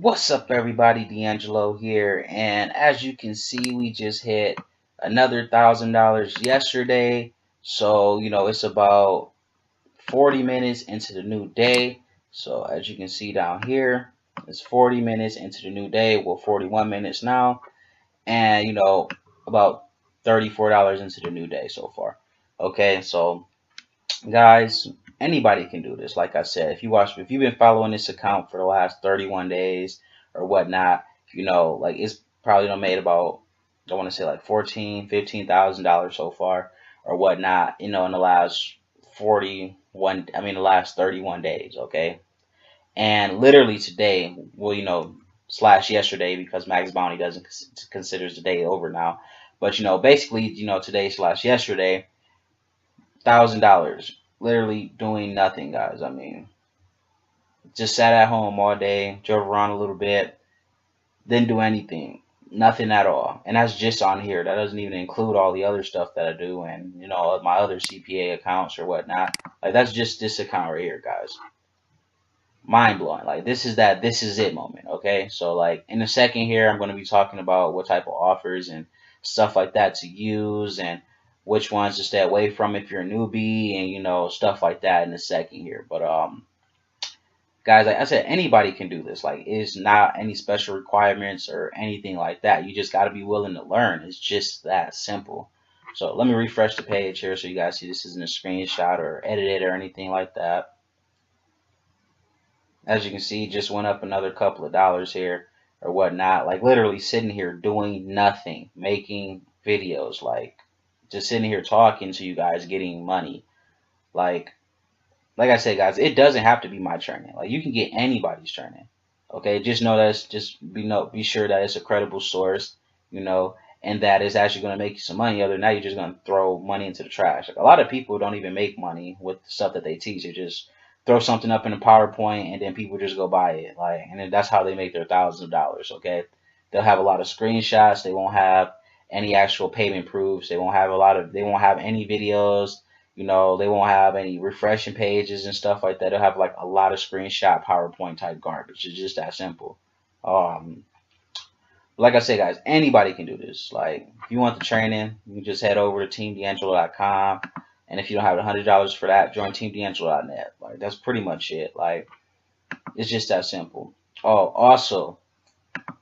What's up, everybody? DeAngelo here, and as you can see, we just hit another $1,000 yesterday. So, it's about 40 minutes into the new day. So, as you can see down here, it's 40 minutes into the new day. Well, 41 minutes now, and about $34 into the new day so far. Okay, so guys, anybody can do this. Like I said, if you've been following this account for the last 31 days or whatnot, like it's probably done made about, I want to say like $15,000 so far or whatnot, in the last the last 31 days. Okay. And literally today, well, slash yesterday, because MaxBounty doesn't considers the day over now. But, basically, today slash yesterday, $1,000, literally doing nothing, guys. I mean, just sat at home all day, drove around a little bit, didn't do anything, nothing at all. And that's just on here. That doesn't even include all the other stuff that I do, and my other CPA accounts or whatnot. Like, that's just this account right here, guys. Mind blowing. Like, this is it moment. Okay, so like in a second here, I'm going to be talking about what type of offers and stuff like that to use, and which ones to stay away from if you're a newbie, and stuff like that in a second here. But guys, like I said, anybody can do this. Like, it's not any special requirements or anything like that. You just got to be willing to learn. It's just that simple. So let me refresh the page here so you guys see this isn't a screenshot or edited or anything like that. As you can see, just went up another couple of dollars here or whatnot. Like, literally sitting here doing nothing, making videos, like just sitting here talking to you guys, getting money. Like I said, guys, it doesn't have to be my training. Like, you can get anybody's training. Okay, just know that's be sure that it's a credible source, and that it's actually going to make you some money. Other than that, you're just going to throw money into the trash. Like, a lot of people don't even make money with the stuff that they teach. They just throw something up in a PowerPoint, and then people just go buy it. Like, and then that's how they make their thousands of dollars. Okay, they'll have a lot of screenshots. They won't have any actual payment proofs. They won't have any videos. They won't have any refreshing pages and stuff like that. They'll have like a lot of screenshot PowerPoint type garbage. It's just that simple. Like I say, guys, anybody can do this. Like, if you want the training, you can just head over to teamdeangelo.com. And if you don't have $100 for that, join teamdeangelo.net. Like, that's pretty much it. Like, it's just that simple. Oh, also,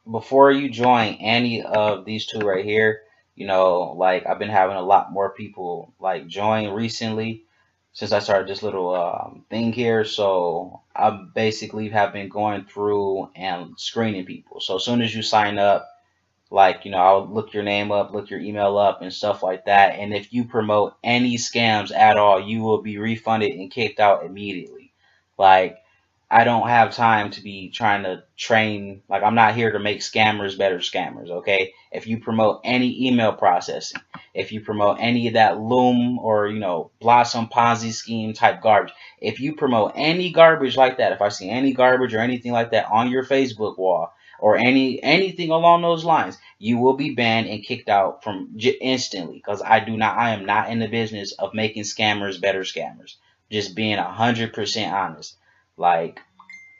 before you join any of these two right here, like, I've been having a lot more people like join recently since I started this little thing here. So I basically have been going through and screening people. So as soon as you sign up, like, I'll look your name up, look your email up and stuff like that. And if you promote any scams at all, you will be refunded and kicked out immediately. Like, I don't have time to be trying to train. Like, I'm not here to make scammers better scammers, okay? If you promote any email processing, if you promote any of that Loom or, Blossom Ponzi scheme type garbage, if you promote any garbage like that, if I see any garbage or anything like that on your Facebook wall or anything along those lines, you will be banned and kicked out from instantly, because I am not in the business of making scammers better scammers. Just being 100% honest. Like,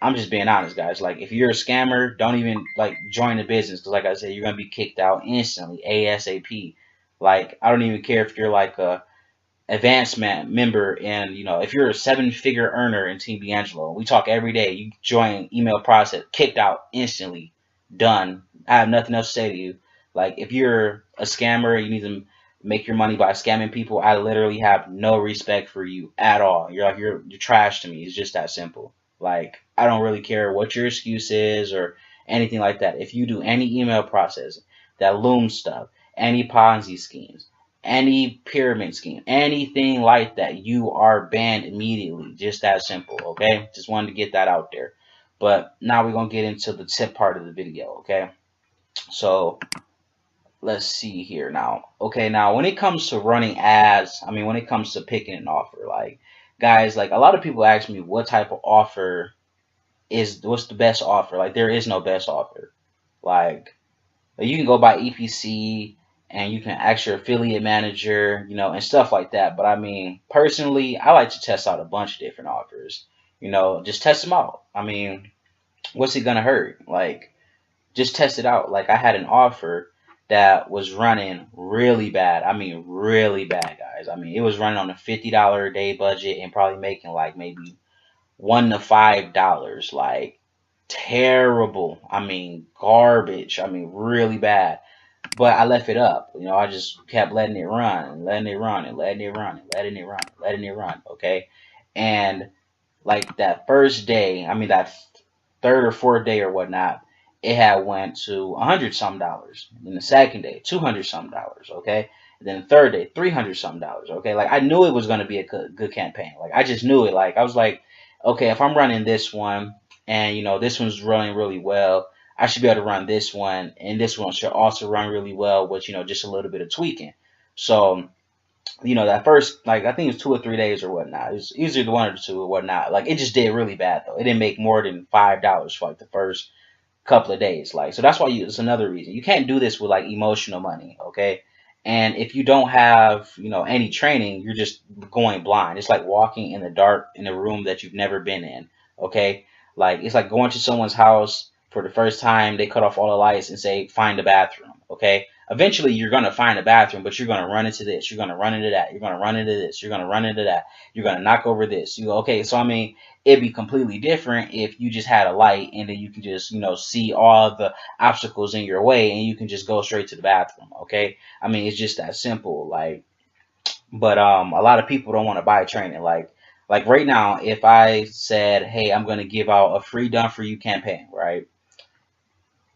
I'm just being honest, guys. Like, if you're a scammer, don't even, like, join the business. Because, like I said, you're going to be kicked out instantly, ASAP. Like, I don't even care if you're, like, a advanced member and, if you're a 7-figure earner in Team DeAngelo. We talk every day. You join email process, kicked out instantly. Done. I have nothing else to say to you. Like, if you're a scammer, you need to make your money by scamming people, I literally have no respect for you at all. You're trash to me. It's just that simple. Like, I don't really care what your excuse is or anything like that. If you do any email processing, that Loom stuff, any Ponzi schemes, any pyramid scheme, anything like that, you are banned immediately. Just that simple, okay? Just wanted to get that out there. But now we're going to get into the tip part of the video, okay? So let's see here now. Okay, now when it comes to running ads, when it comes to picking an offer, like, guys, like, a lot of people ask me what type of offer what's the best offer. Like, there is no best offer. Like, you can go by EPC and you can ask your affiliate manager, and stuff like that. But personally, I like to test out a bunch of different offers. Just test them out. what's it gonna hurt? Like, just test it out. Like, I had an offer that was running really bad. I mean, really bad, guys. I mean, it was running on a $50 a day budget and probably making like maybe $1 to $5. Like, terrible. I mean, garbage. I mean, really bad. But I left it up. You know, I just kept letting it run and letting it run and letting it run and letting it run and letting it run. Okay. And like that first day, I mean, that third or fourth day or whatnot, it had went to $100 some. Then the second day, $200 some. Okay. And then the third day, $300 some. Okay. Like, I knew it was going to be a good campaign. Like, I just knew it. Like, I was like, okay, if I'm running this one and, you know, this one's running really well, I should be able to run this one, and this one should also run really well with, you know, just a little bit of tweaking. So, you know, that first, like, I think it was 2 or 3 days or whatnot. It was easier the one or two or whatnot. Like, it just did really bad, though. It didn't make more than $5 for, like, the first couple of days. Like, so that's why it's another reason. You can't do this with, like, emotional money, okay? And if you don't have, you know, any training, you're just going blind. It's like walking in the dark in a room that you've never been in, okay? Like, it's like going to someone's house for the first time, they cut off all the lights and say, find a bathroom, okay? Eventually, you're going to find a bathroom, but you're going to run into this. You're going to run into that. You're going to run into this. You're going to run into that. You're going to knock over this. You go, okay, so I mean, it'd be completely different if you just had a light and then you can just, you know, see all the obstacles in your way and you can just go straight to the bathroom, okay? I mean, it's just that simple. Like, but a lot of people don't want to buy training. Like right now, if I said, hey, I'm going to give out a free done for you campaign, right?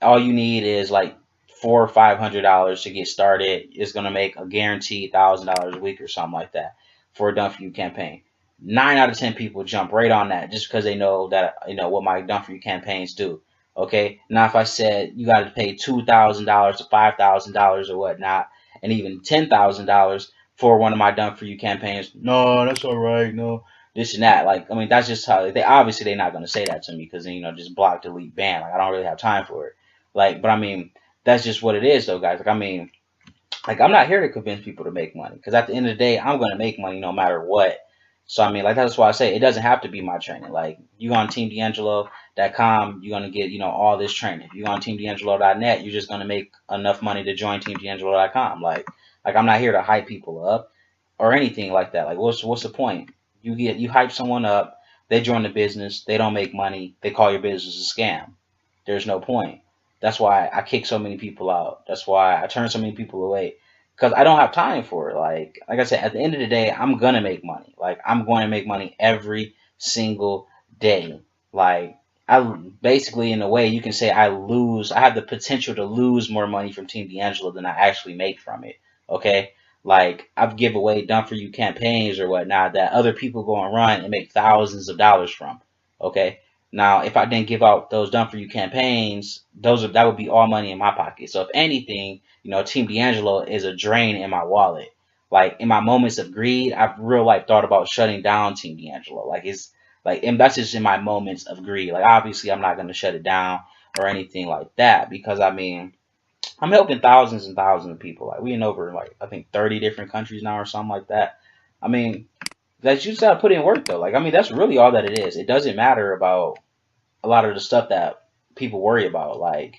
All you need is like $400 or $500 to get started. It's gonna make a guaranteed $1,000 a week or something like that for a done for you campaign. 9 out of 10 people jump right on that just because they know that, you know, what my done for you campaigns do. Okay. Now if I said you got to pay $2,000 to $5,000 or whatnot, and even $10,000 for one of my done for you campaigns, no, that's all right. No, this and that. Like, I mean, that's just how they obviously they're not gonna say that to me because then, you know, just block, delete, ban. Like, I don't really have time for it. Like, but I mean, that's just what it is, though, guys. Like, I mean, like, I'm not here to convince people to make money because at the end of the day, I'm going to make money no matter what. So, I mean, like, that's why I say it doesn't have to be my training. Like, you go on teamdeangelo.com, you're going to get, you know, all this training. If you go on teamdeangelo.net, you're just going to make enough money to join teamdeangelo.com. Like, I'm not here to hype people up or anything like that. Like, what's the point? You hype someone up, they join the business, they don't make money, they call your business a scam. There's no point. That's why I kick so many people out. That's why I turn so many people away because I don't have time for it. Like I said, at the end of the day, I'm gonna make money. Like, I'm going to make money every single day. Like, I basically, in a way, you can say I lose. I have the potential to lose more money from Team DeAngelo than I actually make from it. Okay. Like, I've give away done for you campaigns or whatnot that other people go and run and make thousands of dollars from. Okay. Now, if I didn't give out those done for you campaigns, that would be all money in my pocket. So if anything, you know, Team DeAngelo is a drain in my wallet. Like, in my moments of greed, I've real life thought about shutting down Team DeAngelo. Like, it's like, and that's just in my moments of greed. Like, obviously, I'm not gonna shut it down or anything like that because I mean, I'm helping thousands and thousands of people. Like, we in over like I think 30 different countries now or something like that. I mean, that you just gotta put in work though. Like, I mean, that's really all that it is. It doesn't matter about a lot of the stuff that people worry about. Like,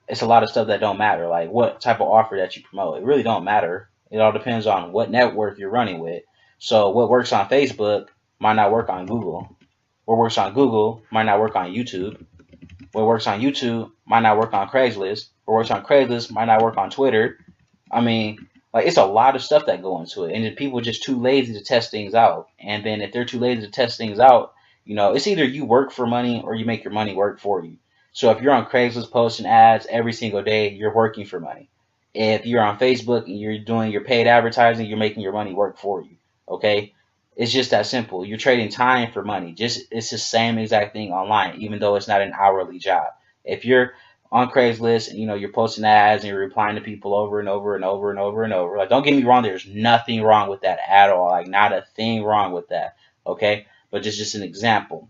it's a lot of stuff that don't matter. Like, what type of offer that you promote, it really don't matter. It all depends on what network you're running with. So what works on Facebook might not work on Google. What works on Google might not work on YouTube. What works on YouTube might not work on Craigslist. What works on Craigslist might not work on Twitter. I mean, like, it's a lot of stuff that go into it, and if people are just too lazy to test things out. And then if they're too lazy to test things out, you know, it's either you work for money or you make your money work for you. So if you're on Craigslist posting ads every single day, you're working for money. If you're on Facebook and you're doing your paid advertising, you're making your money work for you. Okay? It's just that simple. You're trading time for money. It's the same exact thing online, even though it's not an hourly job. If you're on Craigslist and, you know, you're posting ads and you're replying to people over and over and over and over and over, like, don't get me wrong, there's nothing wrong with that at all. Like, not a thing wrong with that. Okay? But just an example.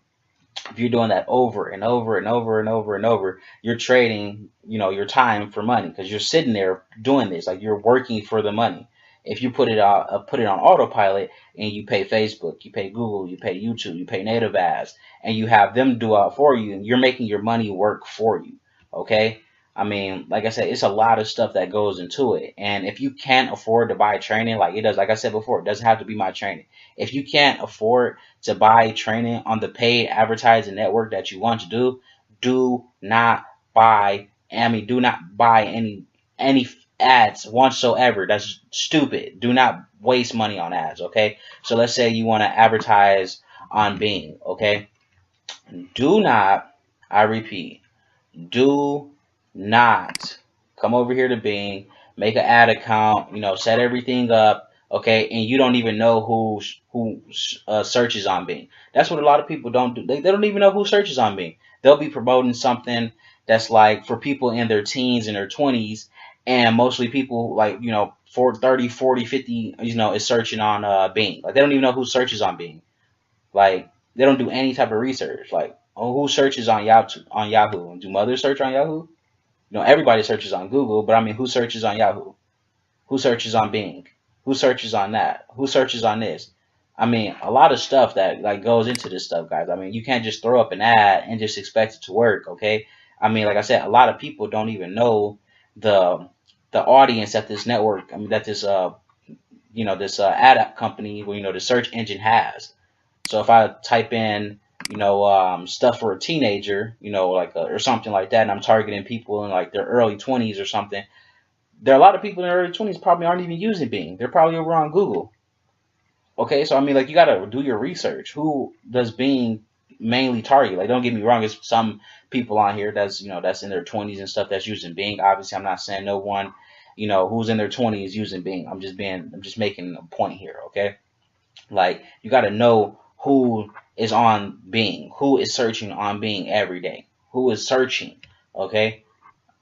If you're doing that over and over and over and over and over, you're trading, you know, your time for money because you're sitting there doing this. Like, you're working for the money. If you put it on autopilot and you pay Facebook, you pay Google, you pay YouTube, you pay native ads, and you have them do it for you, and you're making your money work for you. Okay. I mean, like I said, it's a lot of stuff that goes into it. And if you can't afford to buy training, like it does, like I said before, it doesn't have to be my training. If you can't afford to buy training on the paid advertising network that you want to do not buy, do not buy any ads whatsoever. That's stupid. Do not waste money on ads, okay? So let's say you want to advertise on Bing, okay? Do not, I repeat, do not come over here to Bing, make an ad account, set everything up, okay, and you don't even know who searches on Bing. That's what a lot of people don't do. They don't even know who searches on Bing. They'll be promoting something that's like for people in their teens and their 20s, and mostly people like, 30, 40, 50, is searching on Bing. Like they don't even know who searches on Bing. Like they don't do any type of research. Like, oh, who searches on Yahoo? Do mothers search on Yahoo? Everybody searches on Google, but I mean, who searches on Yahoo? Who searches on Bing? Who searches on that? Who searches on this? I mean, a lot of stuff that like goes into this stuff, guys. I mean, you can't just throw up an ad and just expect it to work, okay? I mean, like I said, a lot of people don't even know the audience that this network, I mean, that this this ad company, the search engine has. So if I type in stuff for a teenager, like or something like that, and I'm targeting people in like their early 20s or something, there are a lot of people in their early 20s probably aren't even using Bing. They're probably over on Google. Okay, so I mean, like you gotta do your research. Who does Bing mainly target? Like, don't get me wrong, it's some people on here that's in their 20s and stuff that's using Bing. Obviously, I'm not saying no one, who's in their 20s using Bing. I'm just making a point here. Okay, like you gotta know who is on Bing, who is searching on Bing every day, who is searching. Okay.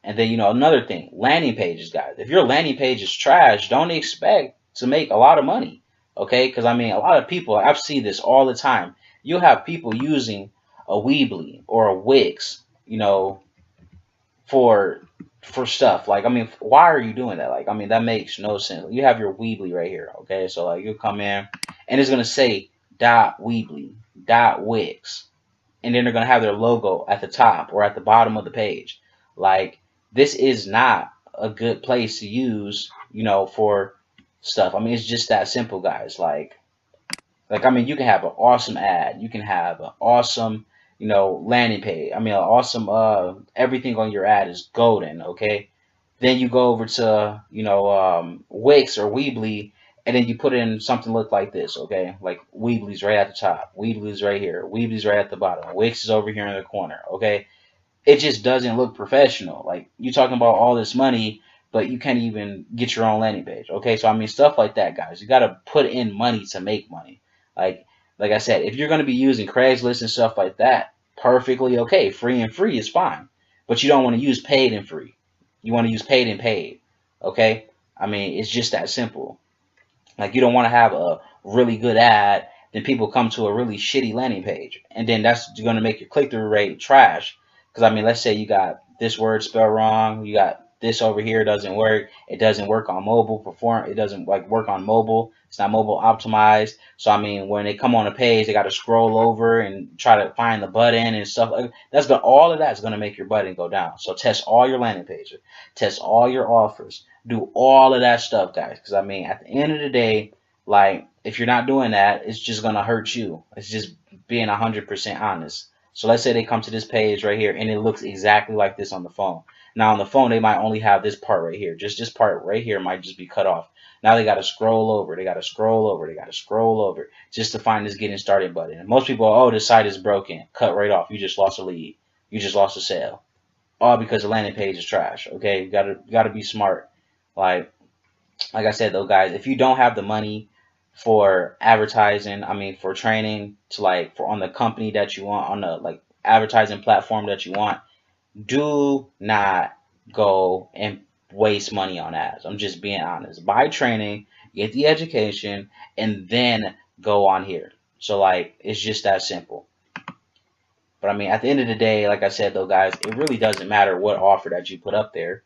And then, another thing, landing pages, guys. If your landing page is trash, don't expect to make a lot of money, okay? Because, I mean, a lot of people, I've seen this all the time. You'll have people using a Weebly or a Wix, for stuff. Like, I mean, why are you doing that? Like, I mean, that makes no sense. You have your Weebly right here, okay? So, like, you'll come in, and it's going to say .weebly, .wix, and then they're going to have their logo at the top or at the bottom of the page. Like, this is not a good place to use, for stuff. I mean, it's just that simple, guys. Like, I mean, you can have an awesome ad. You can have an awesome, landing page. I mean, an awesome, everything on your ad is golden, okay? Then you go over to, Wix or Weebly, and then you put in something look like this, okay? Like Weebly's right at the top. Weebly's right here. Weebly's right at the bottom. Wix is over here in the corner, okay? It just doesn't look professional. Like, you're talking about all this money, but you can't even get your own landing page. Okay, so I mean, stuff like that, guys. You got to put in money to make money. Like I said, if you're going to be using Craigslist and stuff like that, perfectly okay. Free and free is fine. But you don't want to use paid and free. You want to use paid and paid. Okay? I mean, it's just that simple. Like, you don't want to have a really good ad, then people come to a really shitty landing page. And then that's going to make your click-through rate trash. Because, I mean, let's say you got this word spelled wrong. You got this over here doesn't work. It doesn't work on mobile. It doesn't like work on mobile. It's not mobile optimized. So, I mean, when they come on a page, they got to scroll over and try to find the button and stuff. All of that's going to make your button go down. So, test all your landing pages. Test all your offers. Do all of that stuff, guys. Because, I mean, at the end of the day, like, if you're not doing that, it's just going to hurt you. It's just being 100% honest. So let's say they come to this page right here, and it looks exactly like this on the phone. Now, on the phone, they might only have this part right here. Just this part right here might just be cut off. Now they got to scroll over. They got to scroll over. They got to scroll over just to find this getting started button. And most people, oh, this site is broken. Cut right off. You just lost a lead. You just lost a sale. All because the landing page is trash. Okay, you gotta be smart. Like I said though, guys, if you don't have the money for advertising, I mean for training to like for on the company that you want, on the like advertising platform that you want, do not go and waste money on ads. I'm just being honest. Buy training, get the education, and then go on here. So like it's just that simple. But I mean, at the end of the day, like I said though, guys, it really doesn't matter what offer that you put up there.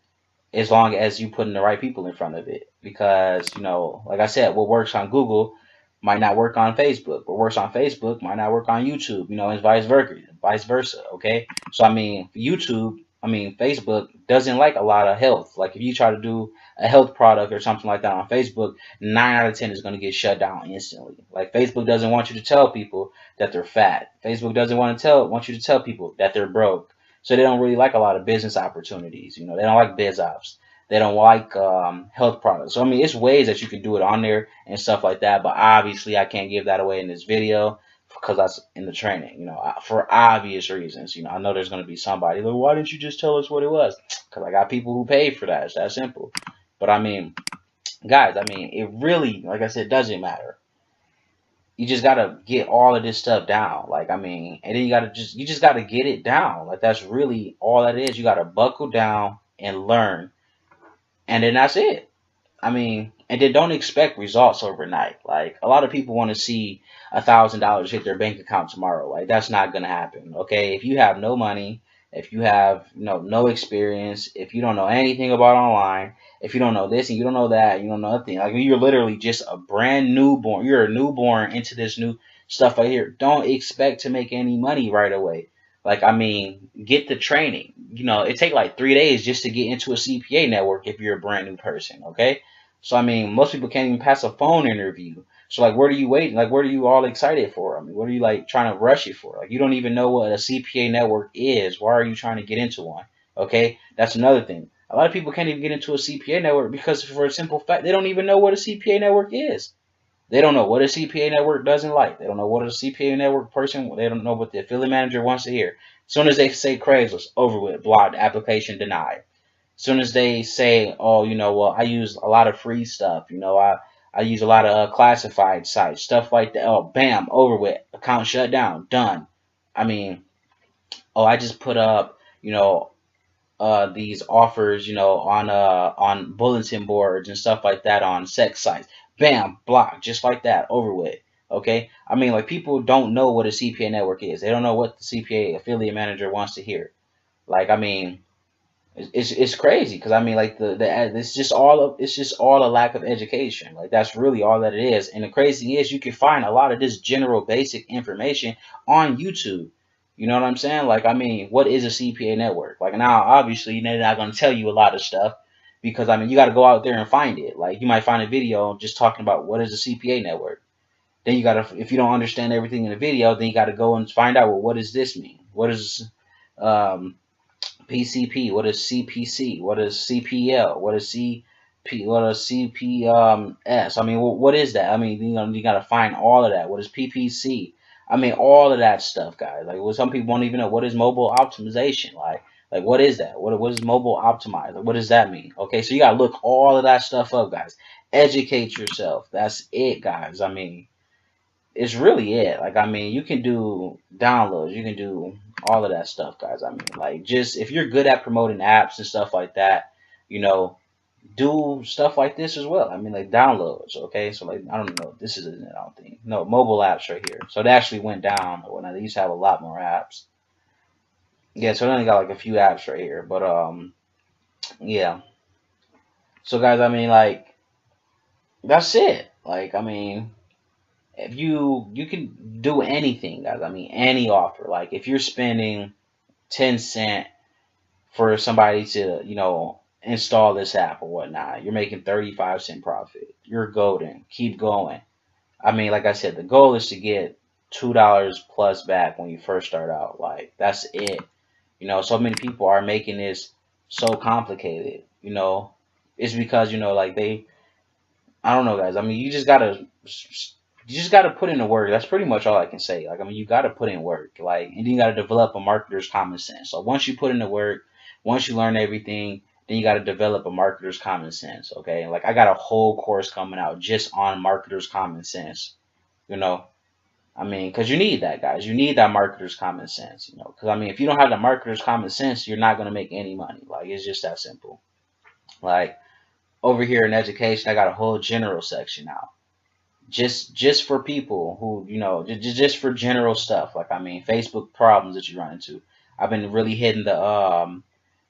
as long as you putting the right people in front of it. Because, you know, like I said, what works on Google might not work on Facebook. What works on Facebook might not work on YouTube, you know, and vice versa, okay? So, I mean, Facebook doesn't like a lot of health. Like, if you try to do a health product or something like that on Facebook, 9 out of 10 is going to get shut down instantly. Like, Facebook doesn't want you to tell people that they're fat. Facebook doesn't want you to tell people that they're broke. So they don't really like a lot of business opportunities. You know, they don't like biz ops. They don't like health products. So, I mean, it's ways that you can do it on there and stuff like that. But obviously, I can't give that away in this video because that's in the training, you know, for obvious reasons. You know, I know there's going to be somebody like, why didn't you just tell us what it was? Because I got people who paid for that. It's that simple. But, I mean, guys, I mean, it really, like I said, doesn't matter. You just gotta get all of this stuff down. Like, I mean, and then you just gotta get it down. Like, that's really all that is. You gotta buckle down and learn, and then that's it. I mean, and then don't expect results overnight. Like, a lot of people want to see $1,000 hit their bank account tomorrow. Like, that's not gonna happen. Okay, if you have no money, if you have no experience, if you don't know anything about online, if you don't know this and you don't know that, you don't know nothing. Like, you're literally just a brand newborn. You're a newborn into this new stuff right here. Don't expect to make any money right away. Like, I mean, get the training. You know, it take like 3 days just to get into a CPA network if you're a brand new person. Okay. So, I mean, most people can't even pass a phone interview. So, like, what are you waiting? Like, what are you all excited for? I mean, what are you, like, trying to rush it for? Like, you don't even know what a CPA network is. Why are you trying to get into one? Okay? That's another thing. A lot of people can't even get into a CPA network because, for a simple fact, they don't even know what a CPA network is. They don't know what a CPA network doesn't like. They don't know what a CPA network person, they don't know what the affiliate manager wants to hear. As soon as they say Craigslist, over with, blocked, application denied. Soon as they say, oh, you know, well, I use a lot of free stuff. You know, I use a lot of classified sites, stuff like that. Oh, bam, over with, account shut down, done. I mean, oh, I just put up, these offers, on bulletin boards and stuff like that on sex sites. Bam, block, just like that, over with. Okay, I mean, like, people don't know what a CPA network is. They don't know what the CPA affiliate manager wants to hear. Like, I mean, it's crazy because, I mean, like, it's just all a lack of education. Like, that's really all that it is. And the crazy thing is, you can find a lot of this general basic information on YouTube. You know what I'm saying? Like, I mean, what is a CPA network? Like, now obviously they're not going to tell you a lot of stuff because, I mean, you got to go out there and find it. Like, you might find a video just talking about what is a CPA network. Then you got to, if you don't understand everything in the video, then you got to go and find out, well, what does this mean? What is um PCP? What is CPC? What is CPL? What is CP? What is CPS? I mean, what is that? I mean, you got to find all of that. What is PPC? I mean, all of that stuff, guys. Like, well, some people won't even know what is mobile optimization. Like, what is that? What is mobile optimize? Like, what does that mean? Okay, so you got to look all of that stuff up, guys. Educate yourself. That's it, guys. I mean, it's really it. Like, I mean, you can do downloads, you can do all of that stuff, guys. I mean, like, just if you're good at promoting apps and stuff like that, you know, do stuff like this as well. I mean, like, downloads, okay? So, like, I don't know, this isn't it, I don't think. No, mobile apps right here. So it actually went down when I used to have a lot more apps. Yeah, so I only got like a few apps right here, but yeah. So, guys, I mean, like, that's it. Like, I mean, if you can do anything, guys. I mean, any offer. Like, if you're spending 10 cents for somebody to, install this app or whatnot, you're making 35 cent profit. You're golden. Keep going. I mean, like I said, the goal is to get $2 plus back when you first start out. Like, that's it. So many people are making this so complicated. It's because, like, I don't know, guys. I mean, you just gotta put in the work. That's pretty much all I can say. Like, I mean, you gotta put in work. Like, and then you gotta develop a marketer's common sense. So once you put in the work, once you learn everything, then you gotta develop a marketer's common sense. Okay, like, I got a whole course coming out just on marketer's common sense. You know, I mean, because you need that, guys. You need that marketer's common sense. Because, I mean, if you don't have the marketer's common sense, you're not gonna make any money. Like, it's just that simple. Like, over here in education, I got a whole general section now. Just for people who, just for general stuff. Like, I mean, Facebook problems that you run into. I've been really hitting the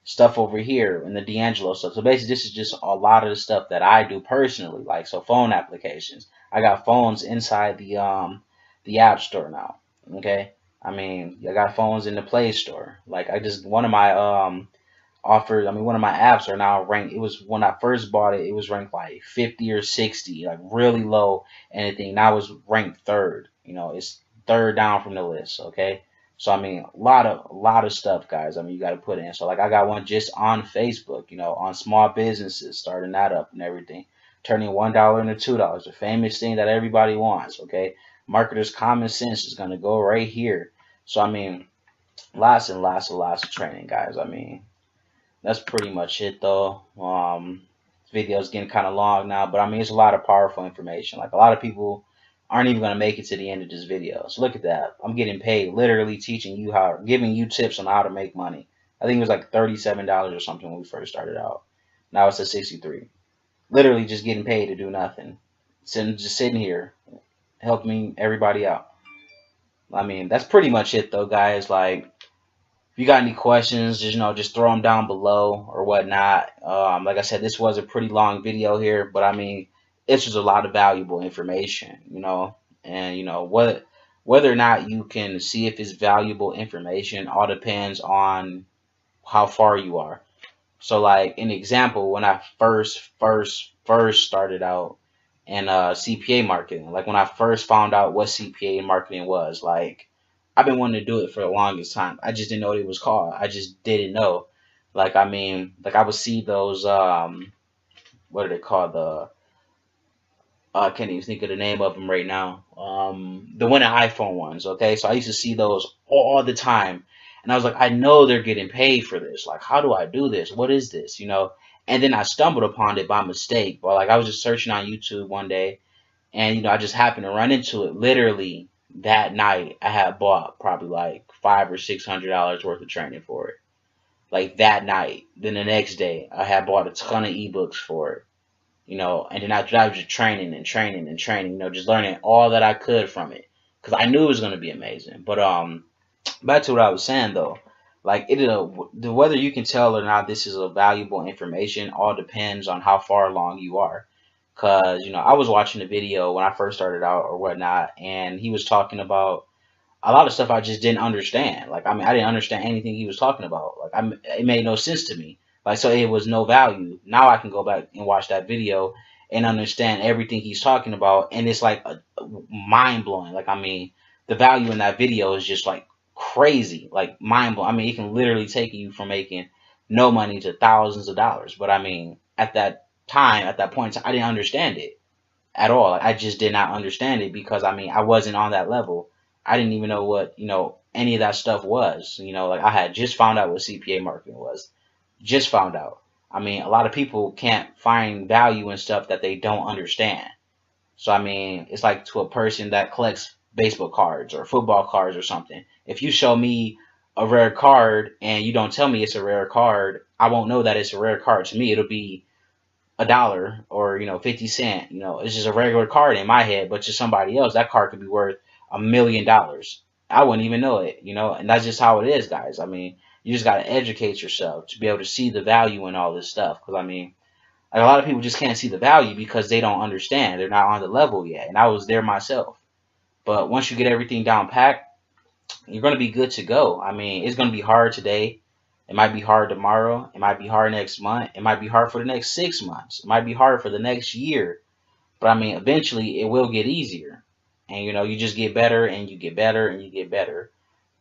stuff over here in the DeAngelo stuff. So basically, this is just a lot of the stuff that I do personally, like so phone applications. I got phones inside the App Store now. Okay, I mean I got phones in the Play Store. Like I just one of my offers. I mean, one of my apps are now ranked. It was when I first bought it, it was ranked like 50 or 60, like really low. Anything now it's ranked third. You know, it's third down from the list. Okay, so I mean, a lot of stuff, guys. I mean, you got to put in. So like, I got one just on Facebook. You know, on small businesses, starting that up and everything, turning $1 into $2. The famous thing that everybody wants. Okay, marketers' common sense is gonna go right here. So I mean, lots and lots and lots of training, guys. I mean, that's pretty much it though. This video is getting kind of long now, but I mean, it's a lot of powerful information. Like a lot of people aren't even going to make it to the end of this video. So look at that. I'm getting paid, literally teaching you how, giving you tips on how to make money. I think it was like $37 or something when we first started out. Now it's at 63. Literally just getting paid to do nothing. Just sitting here, helping everybody out. I mean, that's pretty much it though, guys. Like, if you got any questions, just throw them down below or whatnot. Like I said, this was a pretty long video here, but I mean, it's just a lot of valuable information, and whether or not you can see if it's valuable information all depends on how far you are. So, like an example, when I first started out in CPA marketing, like when I first found out what CPA marketing was, like I've been wanting to do it for the longest time. I just didn't know what it was called. I just didn't know. Like I mean, like I would see those what are they called? I can't even think of the name of them right now. The winning iPhone ones. Okay, so I used to see those all the time, and I was like, I know they're getting paid for this. Like, how do I do this? What is this? And then I stumbled upon it by mistake. But like I was just searching on YouTube one day, and I just happened to run into it. Literally that night, I had bought probably like $500 or $600 worth of training for it. Like that night. Then the next day, I had bought a ton of ebooks for it. And then after that, I was just training and training and training. Just learning all that I could from it, because I knew it was gonna be amazing. But back to what I was saying though, like whether you can tell or not, this is a valuable information. All depends on how far along you are. Cause I was watching a video when I first started out or whatnot, and he was talking about a lot of stuff I just didn't understand. Like I mean, I didn't understand anything he was talking about. Like it made no sense to me. Like so, it was no value. Now I can go back and watch that video and understand everything he's talking about, and it's like mind blowing. Like I mean, the value in that video is just like crazy, like mind blowing. I mean, it can literally take you from making no money to thousands of dollars. But I mean, at that time, at that point, I didn't understand it at all. Like, I just did not understand it because I mean, I wasn't on that level. I didn't even know what any of that stuff was. Like I had just found out what CPA marketing was. Just found out. I mean, a lot of people can't find value in stuff that they don't understand. So I mean, it's like to a person that collects baseball cards or football cards or something. If you show me a rare card and you don't tell me it's a rare card, I won't know that it's a rare card. To me, it'll be $1 or 50 cents. It's just a regular card in my head, but to somebody else, that card could be worth $1,000,000. I wouldn't even know it. And that's just how it is, guys. I mean, you just got to educate yourself to be able to see the value in all this stuff. Because I mean, like, a lot of people just can't see the value because they don't understand. They're not on the level yet, and I was there myself. But once you get everything down packed, you're going to be good to go. I mean, it's going to be hard today. It might be hard tomorrow. It might be hard next month. It might be hard for the next 6 months. It might be hard for the next year. But I mean, eventually it will get easier. And you just get better and you get better and you get better.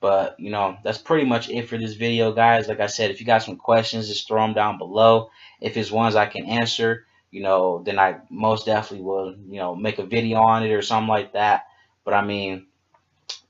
But that's pretty much it for this video, guys. Like I said, if you got some questions, just throw them down below. If it's ones I can answer, then I most definitely will, make a video on it or something like that. But I mean,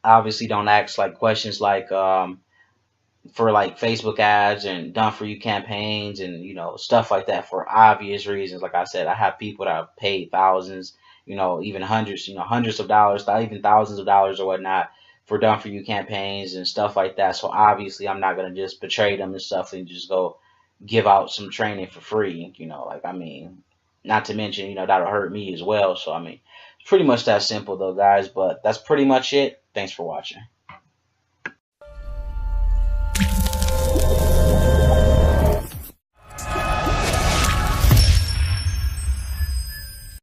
obviously don't ask like questions like for like Facebook ads and done for you campaigns and stuff like that for obvious reasons. Like I said, I have people that have paid thousands, even hundreds, hundreds of dollars, even thousands of dollars or whatnot for done for you campaigns and stuff like that. So obviously I'm not gonna just betray them and stuff and just go give out some training for free. Like I mean, not to mention that'll hurt me as well. So I mean, it's pretty much that simple though, guys. But that's pretty much it. Thanks for watching.